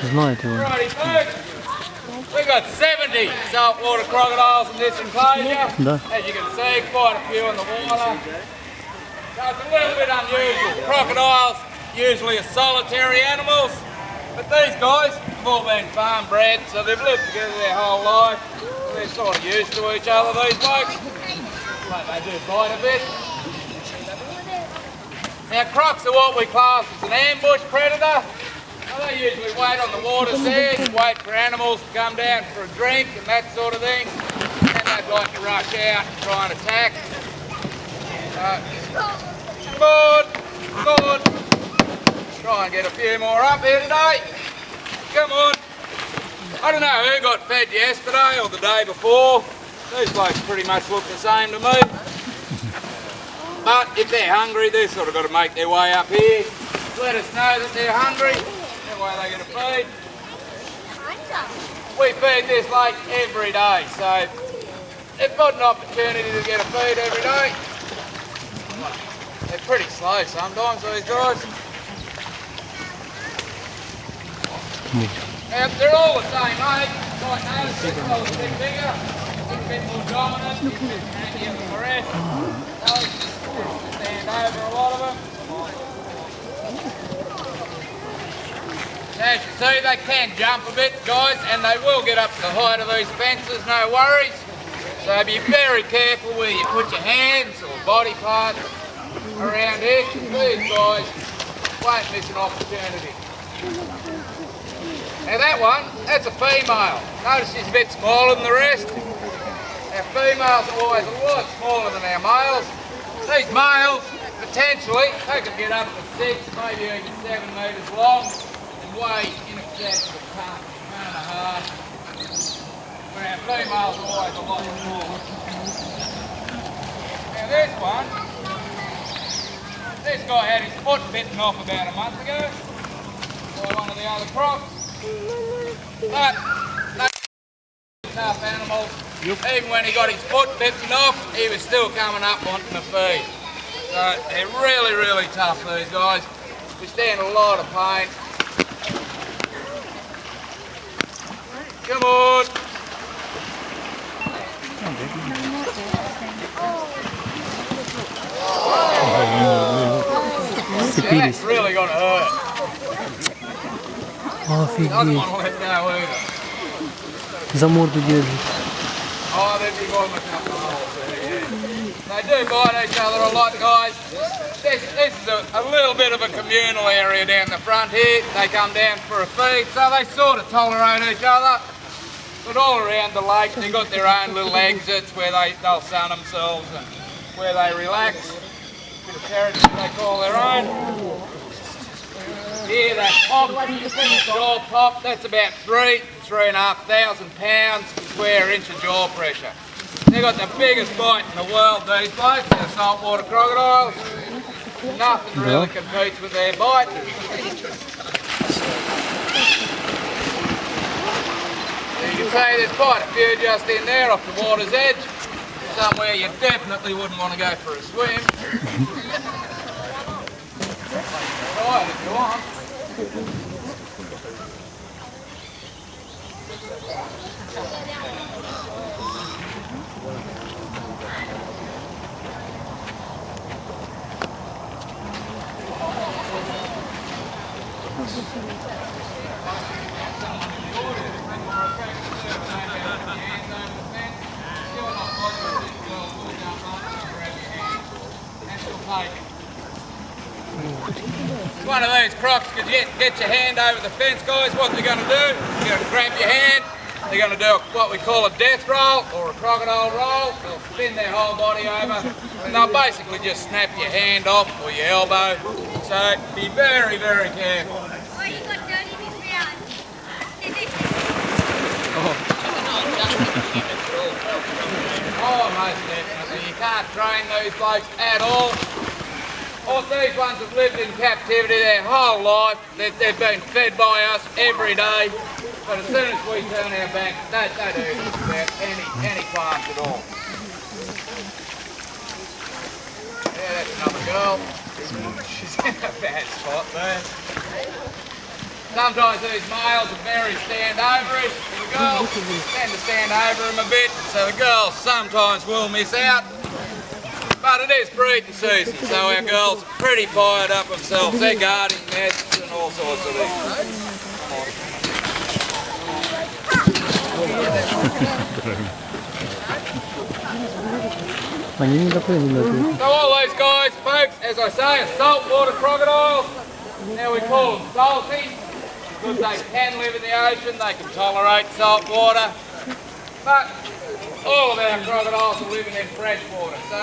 Знаете его. We got 70 saltwater crocodiles in this enclosure. Да. As you can see, quite a few in the water. So it's a little bit unusual. Crocodiles usually are solitary animals, but these guys have all been farm bred, so they've lived together their whole life. They're sort of used to each other, these blokes. But they do bite a bit. Now crocs are what we class as an ambush predator. Well, they usually wait on the water's edge, wait for animals to come down for a drink and that sort of thing. And they'd like to rush out and try and attack. Good. Try and get a few more up here today. Come on. I don't know who got fed yesterday or the day before. These blokes pretty much look the same to me. But if they're hungry, they've sort of got to make their way up here. Let us know that they're hungry. That way they get a feed. We feed this lake every day, so they've got an opportunity to get a feed every day. They're pretty slow sometimes, these guys. Now, they're all the same age. Like notice, this one's a bit bigger, a bit more dominant, a bit handier than the rest. Stand over a lot of them. As you see, they can jump a bit, guys, and they will get up to the height of these fences, no worries. So be very careful where you put your hands or body parts around here, because these guys won't miss an opportunity. Now that one, that's a female. Notice she's a bit smaller than the rest. Our females are always a lot smaller than our males. These males, potentially, they can get up to 6, maybe even 7 metres long and weigh in excess of a tonne and a half. But our females are always a lot smaller. Now this guy had his foot bitten off about a month ago by one of the other crocs. But they're tough animals. Even when he got his foot bitten off, he was still coming up wanting to feed. So they're really, really tough, these guys. We stand a lot of pain. Come on. That's really going to hurt. Doesn't want to let go either. За морду держит. Oh, they'd be going a couple of holes there, yeah. They do bite each other a lot, guys. This is a little bit of a communal area down the front here. They come down for a feed, so they sort of tolerate each other. But all around the lake, they've got their own little exits where they'll sun themselves and where they relax. A bit of territory they call their own. Here that pop, jaw pop, that's about 3,500 pounds square inch of jaw pressure. They've got the biggest bite in the world, these blokes, the saltwater crocodiles. Nothing really competes with their bite. You can see there's quite a few just in there off the water's edge. Somewhere you definitely wouldn't want to go for a swim. Right, if you want. One of these crocs could get your hand over the fence, guys. What they're going to do, they're going to grab your hand, they're going to do what we call a death roll or a crocodile roll. They'll spin their whole body over and they'll basically just snap your hand off or your elbow. So be very, very careful. Oh, you got dirty in his mouth. Oh, most definitely. You can't train these blokes at all. All these ones have lived in captivity their whole life. They've been fed by us every day. But as soon as we turn our back, they don't do this about any plants at all. Yeah, that's another girl. She's in a bad spot there. Sometimes these males are very standoverish, and the girls tend to stand over them a bit, so the girls sometimes will miss out. But it is breeding season, so our girls are pretty fired up themselves. They're guarding nests and all sorts of things. Они не допрыгнули. So all these guys, folks, as I say, are saltwater crocodiles. Now we call them salty because they can live in the ocean, they can tolerate salt water. But all of our crocodiles are living in fresh water. So